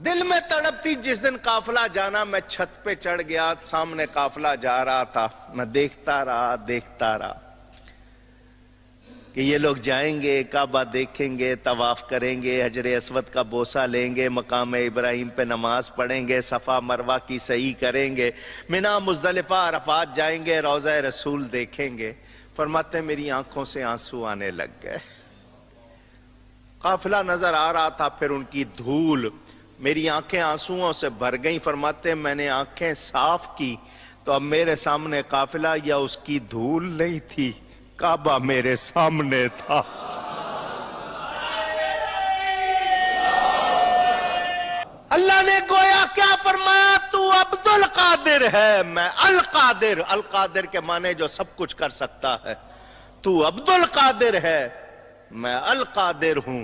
دل میں تڑپتی جس دن قافلہ جانا. میں چھت پہ چڑھ گیا, سامنے قافلہ جا رہا تھا. میں دیکھتا رہا کہ یہ لوگ جائیں گے, کعبہ دیکھیں گے, طواف کریں گے, حجر اسود کا بوسہ لیں گے, مقام ابراہیم پہ نماز پڑھیں گے, صفا مروہ کی سعی کریں گے, منا مزدلفہ عرفات جائیں گے, روضہ رسول دیکھیں گے. فرماتے میری آنکھوں سے آنسو آنے لگ گئے. قافلہ نظر آ رہا تھا, پھر ان کی دھول, میری آنکھیں آنسوؤں سے بھر گئیں. فرماتے میں نے آنکھیں صاف کی تو اب میرے سامنے قافلہ یا اس کی دھول نہیں تھی, کعبہ میرے سامنے تھا. اللہ نے گویا کیا فرمایا, تو عبد القادر ہے, میں القادر. القادر کے معنی جو سب کچھ کر سکتا ہے. تو عبد القادر ہے, میں القادر ہوں.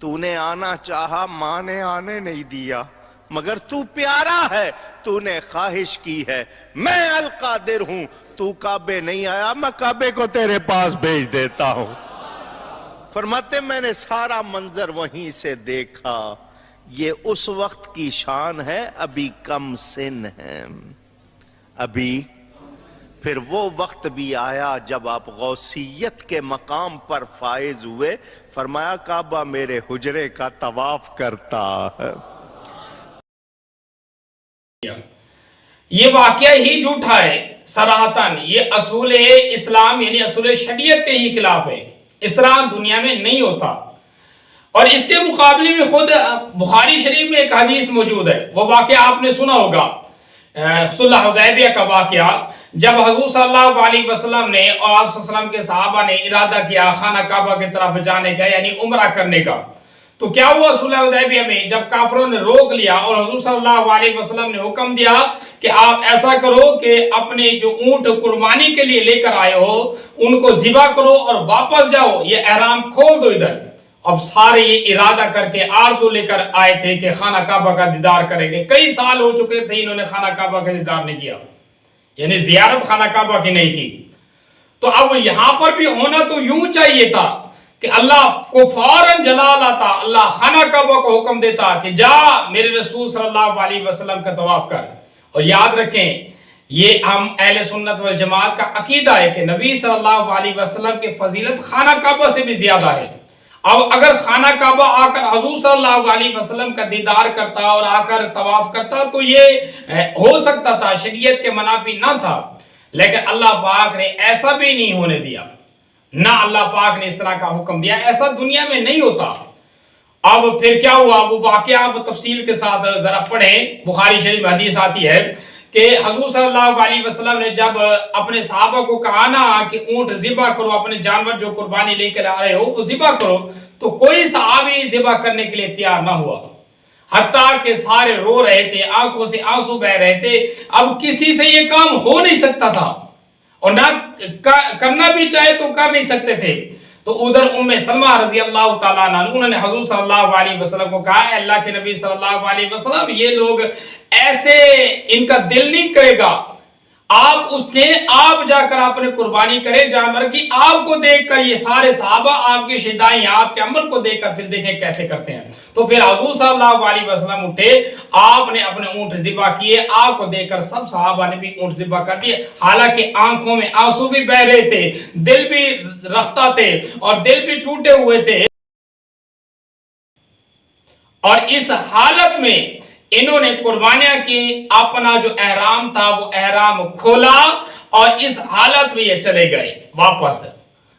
تو نے آنا چاہا, ماں نے آنے نہیں دیا, مگر تو پیارا ہے, تو نے خواہش کی ہے. میں القادر ہوں, تو کعبے نہیں آیا, میں کعبے کو تیرے پاس بھیج دیتا ہوں. فرماتے میں نے سارا منظر وہیں سے دیکھا. یہ اس وقت کی شان ہے, ابھی کم سن ہے. ابھی پھر وہ وقت بھی آیا جب آپ غوثیت کے مقام پر فائز ہوئے. فرمایا کعبہ میرے حجرے کا طواف کرتا ہے. یہ واقعہ ہی جھوٹا ہے صراحتاً. یہ اصول اسلام یعنی اصول شریعت کے ہی خلاف ہے. اس طرح دنیا میں نہیں ہوتا. اور اس کے مقابلے میں خود بخاری شریف میں ایک حدیث موجود ہے. وہ واقعہ آپ نے سنا ہوگا, صلح حدیبیہ کا واقعہ, جب حضور صلی اللہ علیہ وسلم نے اور آپ صلی اللہ علیہ وسلم کے صحابہ نے ارادہ کیا خانہ کعبہ کی طرف جانے کا یعنی عمرہ کرنے کا. تو کیا ہوا صلح حدیبیہ میں, جب کافروں نے روک لیا اور حضور صلی اللہ علیہ وسلم نے حکم دیا کہ آپ ایسا کرو کہ اپنے جو اونٹ قربانی کے لیے لے کر آئے ہو ان کو ذبح کرو اور واپس جاؤ, یہ احرام کھول دو ادھر. اب سارے یہ ارادہ کر کے آرزو لے کر آئے تھے کہ خانہ کعبہ کا دیدار کریں گے. کئی سال ہو چکے تھے انہوں نے خانہ کعبہ کا دیدار نہیں کیا, یعنی زیارت خانہ کعبہ کی نہیں کی. تو اب یہاں پر بھی ہونا تو یوں چاہیے تھا کہ اللہ کو فوراً جلال آتا, اللہ خانہ کعبہ کو حکم دیتا کہ جا میرے رسول صلی اللہ علیہ وسلم کا طواف کر. اور یاد رکھیں یہ ہم اہل سنت والجماعت کا عقیدہ ہے کہ نبی صلی اللہ علیہ وسلم کی فضیلت خانہ کعبہ سے بھی زیادہ ہے. اب اگر خانہ کعبہ آ کر حضور صلی اللہ علیہ وسلم کا دیدار کرتا اور آ کر طواف کرتا تو یہ ہو سکتا تھا, شریعت کے منافی نہ تھا. لیکن اللہ پاک نے ایسا بھی نہیں ہونے دیا, نہ اللہ پاک نے اس طرح کا حکم دیا. ایسا دنیا میں نہیں ہوتا. اب پھر کیا ہوا, وہ واقعہ آپ تفصیل کے ساتھ ذرا پڑھیں. بخاری شریف میں حدیث آتی ہے کہ حضور صلی اللہ علیہ وسلم نے جب اپنے صحابہ کو کہا نا کہ اونٹ ذبح کرو, اپنے جانور جو قربانی لے کر آئے ہو وہ ذبح کرو, تو کوئی صحابی ذبح کرنے کے لیے تیار نہ ہوا. حتیٰ کہ سارے رو رہے تھے, آنکھوں سے آنسو بہ رہے تھے. اب کسی سے یہ کام ہو نہیں سکتا تھا اور نہ کرنا بھی چاہے تو کر نہیں سکتے تھے. تو ادھر ام سلمہ رضی اللہ تعالیٰ عنہ انہوں نے حضور صلی اللہ علیہ وسلم کو کہا, اے اللہ کے نبی صلی اللہ علیہ وسلم, یہ لوگ ایسے ان کا دل نہیں کرے گا, آپ جا کر اپنے قربانی کریں جانور کی. آپ کو دیکھ کر یہ سارے صحابہ آپ کی شہدائیں آپ کے عمل کو دیکھ کر پھر دیکھیں کیسے کرتے ہیں. تو پھر حضور صلی اللہ علیہ وسلم اٹھے, آپ نے اپنے اونٹ ذبح کیے. آپ کو دیکھ کر سب صحابہ نے بھی اونٹ ذبح کر دیے, حالانکہ آنکھوں میں آنسو بھی بہ رہے تھے, دل بھی رختا تھے اور دل بھی ٹوٹے ہوئے تھے. اور اس حالت میں انہوں نے قربانیاں کی, اپنا جو احرام تھا وہ احرام کھولا اور اس حالت میں یہ چلے گئے واپس.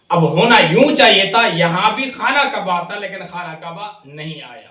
اب ہونا یوں چاہیے تھا, یہاں بھی خانہ کعبہ تھا لیکن خانہ کعبہ نہیں آیا.